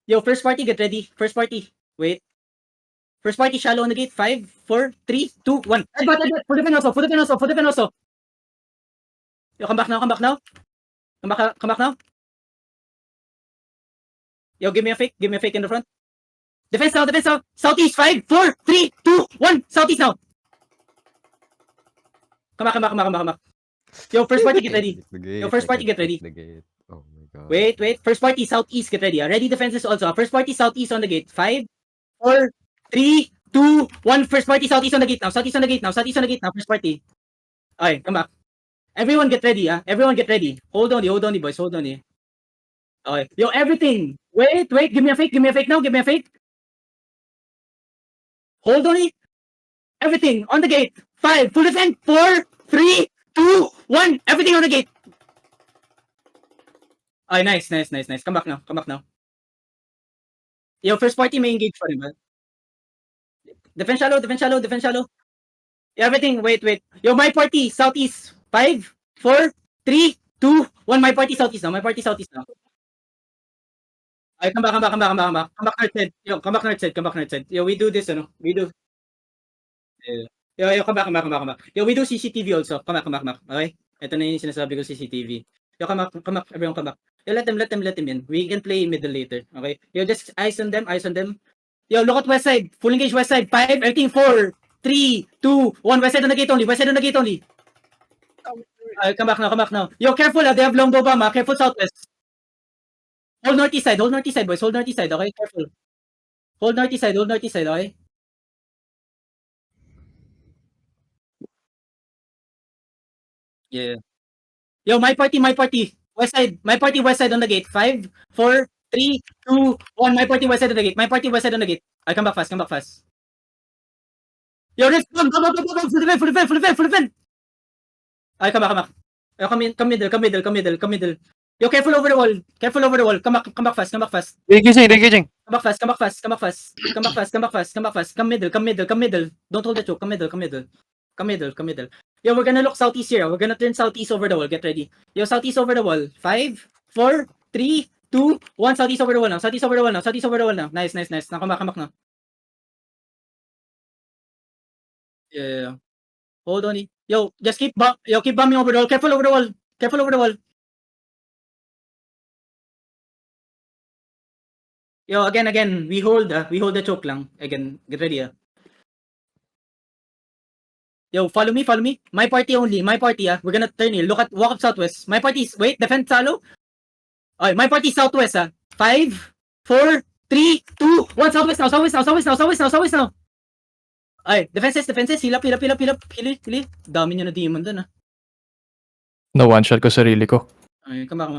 Yo, first party, get ready. First party. Wait. First party, shallow on the gate. 5, 4, 3, 2, 1. Headbutt. Full defend also. Yo, come back now. Come back now. Yo, give me a fake in the front. Defense now. Southeast, 5, 4, 3, 2, 1. Southeast now. Come back. Yo, first party, get ready. The gate. Oh my god. Wait. First party, southeast, get ready. Ready defenses also. First party, southeast on the gate. 5, 4, 3, 2, 1. First party, southeast on the gate now. First party. Okay, come back. Everyone get ready, Everyone get ready. Hold on, boys. Okay. Yo, everything. Wait. Give me a fake now. Hold on it. Everything on the gate. 5, full defend. 4, 3, 2, 1. Everything on the gate. Ay, nice. Come back now. Yo, first party may engage pa rin ba? Defense shallow. Yo, everything, wait. Yo, my party, southeast. 5, 4, 3, 2, 1. My party southeast now. Ay, come back. Come back north side. Yo, we do this, We do. Yo, come back. Yo, we do CCTV also. Come back. Okay? Ito na yung sinasabi ko CCTV. Yo, come back. Everyone come back. Yo, let them in. We can play middle later. Okay? Yo, just eyes on them. Yo, look at west side. Full engage west side. 5, everything. 4, 3, 2, 1. West side on the gate only. Come back now. Yo, careful, they have longbow bomb, Careful southwest. Hold northeast side, boys. Hold northeast side, okay? Careful. Hold northeast side, okay? Yeah. Yo, my party. West side. My party west side on the gate. 5, 4, 3, 2, 1. My party west side on the gate. I come back fast. Yo, Rift, come. Full defend. Ay, come back. Yo, come middle. Yo, careful over the wall. Come back fast. Engaging. Come back fast. Come middle. Don't hold the choke. Come middle. Yo, we're gonna look southeast here. We're gonna turn southeast over the wall. Get ready. Yo, southeast over the wall. 5, 4, 3, 2, 1. Southeast over the wall now. Nice. Now come back now. Yeah. Hold on. Yo, just keep bombing over the wall. Careful over the wall. Yo, again, we hold the choke lang. Again, get ready, Yo, follow me. My party only. We're gonna turn here. Walk up southwest. My party wait, defend shallow. Okay, my party southwest, 5, 4, 3, 2, 1. Southwest now. Okay, defenses. Heal up. Dami nyo na demon dun, No one shot ko sarili ko. Okay, come back.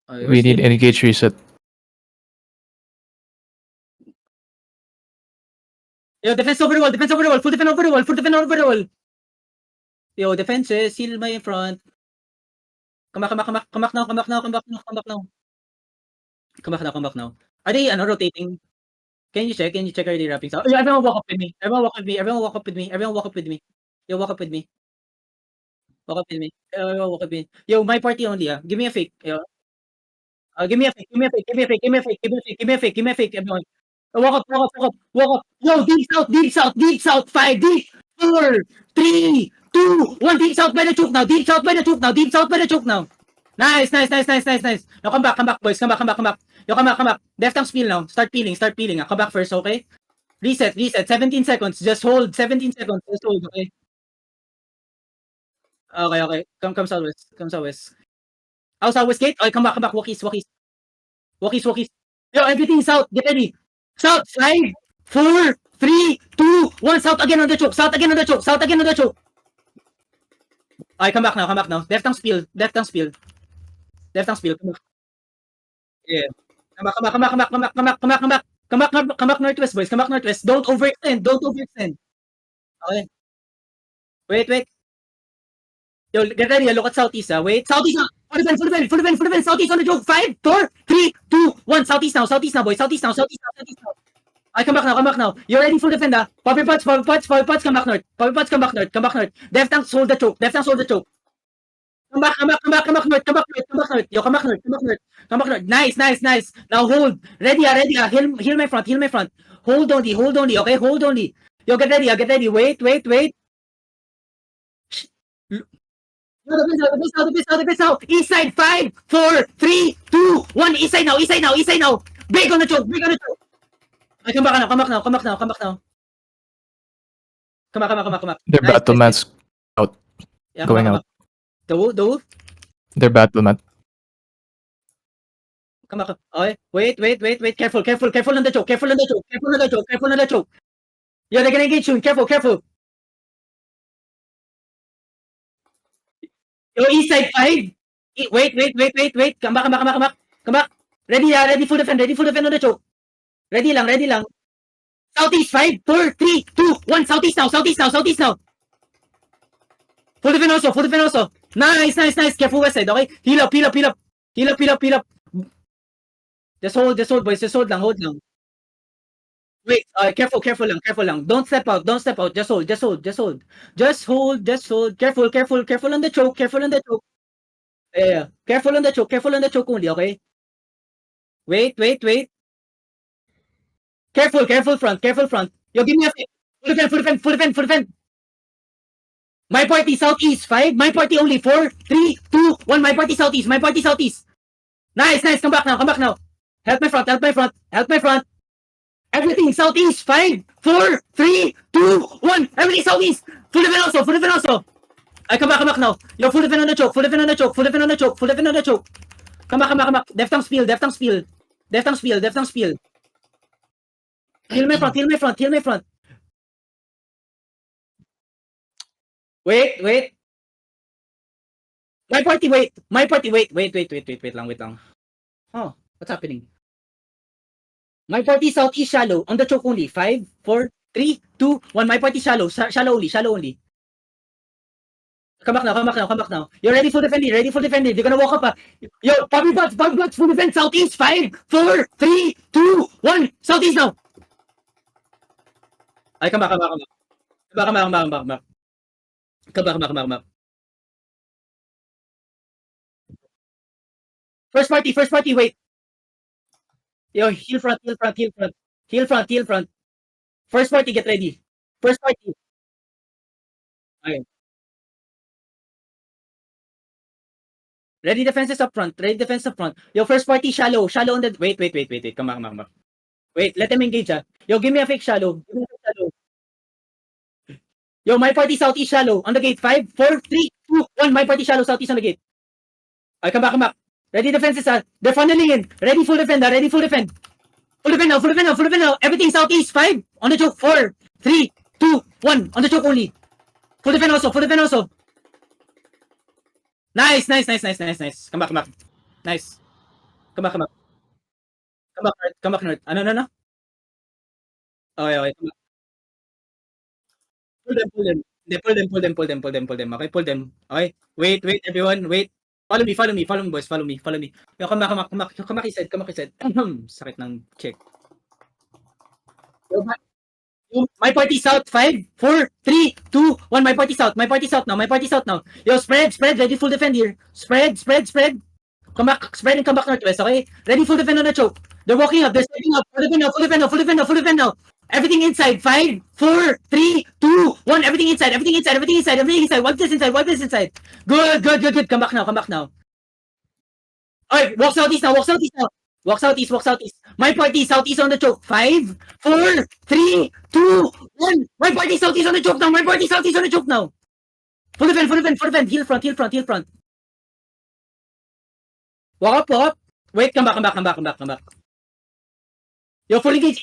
Okay, We need engage reset. Yo, defense over the wall. Full defend over the wall. Yo, defenses, seal my front. Come back now. Are they rotating? Can you check? Are they wrapping up? Yo, everyone walk up with me. Yo, walk up with me. Yo, my party only, Give me a fake. Yo. Give me a fake, everyone. Walk up. Yo, deep south. 5, deep, 4, 3, 2, 1. Deep south by the choke now. Nice. Now come back, boys. Come back. Yo, come back. Left tank spill now. Start peeling. Come back first, okay? Reset. 17 seconds. Just hold 17 seconds. Just hold, okay? Okay. Come southwest. Southwest gate? Okay, come back. Walk east. Yo, everything south. Get ready. South, 5, 4, 3, 2, 1. South again on the choke. Okay, come back now. Left tank spill. Come back. Yeah. Come back northwest, boys. Don't overextend. Okay. Wait. Yo, get ready. Look at southeast, Wait. Southeast now. Full defend. Southeast on the joke. 5, 4, 3, 2, 1. Southeast now, boys. Southeast now. I come back now. You ready? Full defend, Power pots. Come back north. Left tank hold the choke. Come back north. north. Yo, come back north. Come back north. Come back north. Nice, nice, nice. Now hold. Ready, ready. Heal my front. Heal my front. Hold only. Hold only. Okay, hold only. Yo, get ready. Get ready. Wait, wait, wait. Yo, the best now. East side. 5, 4, 3, 2, 1. East side now. East side now. East side now. Big on the choke. Big on the choke. Ay, come back now. Come back now. Come back now. Come back now. Come back. Come back. Come back. Come back. Their Nice, battle nice, mats Yeah, going come out. back. The wolf. The wolf. Their battle mat. Come back. Okay. Wait, wait, wait, wait. Careful, careful, careful on the choke. Careful on the choke. Careful on the choke. Careful on the choke. Yo, they're gonna engage soon. Careful, careful. Yo, east side 5. Wait, wait, wait, wait, wait. Come back, come back, come back, come back. Come back. Ready, ready, full defend. Ready, full defend on the choke. Ready lang, ready lang. Southeast 5, 4, 3, 2, 1. Southeast now, southeast now, southeast now. Full defend also, full defend also. Nice, nice, nice. Careful west side, okay? Heal up, heal up, heal up. Heal up, heal up, heal up. Just hold, boys. Just hold lang, hold lang. Wait, careful, careful lang, careful lang. Don't step out, don't step out. Just hold, just hold, just hold. Just hold, just hold. Careful, careful, careful on the choke, careful on the choke. Yeah, careful on the choke only, okay? Wait, wait, wait. Careful, careful front, careful front. Yo, give me a full defend, full defend, full defend, full defend. My party southeast, 5. My party only 4, 3, 2, 1. My party southeast, my party southeast. Nice, nice. Come back now, come back now. Help my front, help my front, help my front. Everything southeast, 5, 4, 3, 2, 1. Everything southeast. Full defend also, full defend also. I come back now. Yo, full defend on the choke, full defend on the choke, full defend on the choke, full defend on the choke. Come back, come back, come back. Deft tongue spiel, deft tongue spiel. Deft tongue spiel, deft tongue spiel. Heal my front, heal my front, heal my front. Wait, wait. My party, wait. My party, wait lang. Oh, what's happening? My party southeast shallow, on the choke only. 5, 4, 3, 2, 1. My party shallow, shallow only. Come back now, come back now, come back now. You're ready for defending, ready for defending. You're gonna walk up. Yo, Bobby Buds, full defense, southeast. 5, 4, 3, 2, 1. Southeast now. Ay, come back. Come back. First party, wait. Yo, heal front. First party, get ready. First party. Okay. Ready defenses up front. Yo, first party shallow on the wait. Come back. Wait, let them engage. Yo, give me a fake shallow. Yo, my party southeast shallow on the gate. 5, 4, 3, 2, 1. My party shallow southeast on the gate. I come back. Ready defenses. They're funneling in. Ready full defend. Full defend now. Everything southeast. 5 on the choke. 4, 3, 2, 1 on the choke only. Full defend also. Nice. Come back. Nice. Come back. Come back north. No. Okay. Come back. Pull them. Pull them. Okay, pull them. Okay. Wait, everyone. Wait. Follow me, boys. Follow me. Yo, come back inside. Sakit ng check. Yo, my party south. 5, 4, 3, 2, 1. My party south now. Yo, spread. Ready full defend here. Spread. Come back. Spread and come back northwest, okay? Ready full defend on the choke. They're walking up. They're stepping up. Full defend now. Everything inside. 5, 4, 3, 2, 1. Everything inside. Wipe this inside. Good. Come back now. Alright, walk southeast now. Walk southeast. My party southeast on the choke. 5, 4, 3, 2, 1. My party southeast on the choke now. Full defend. Heal front. Walk up. Wait, come back. Yo, full engage.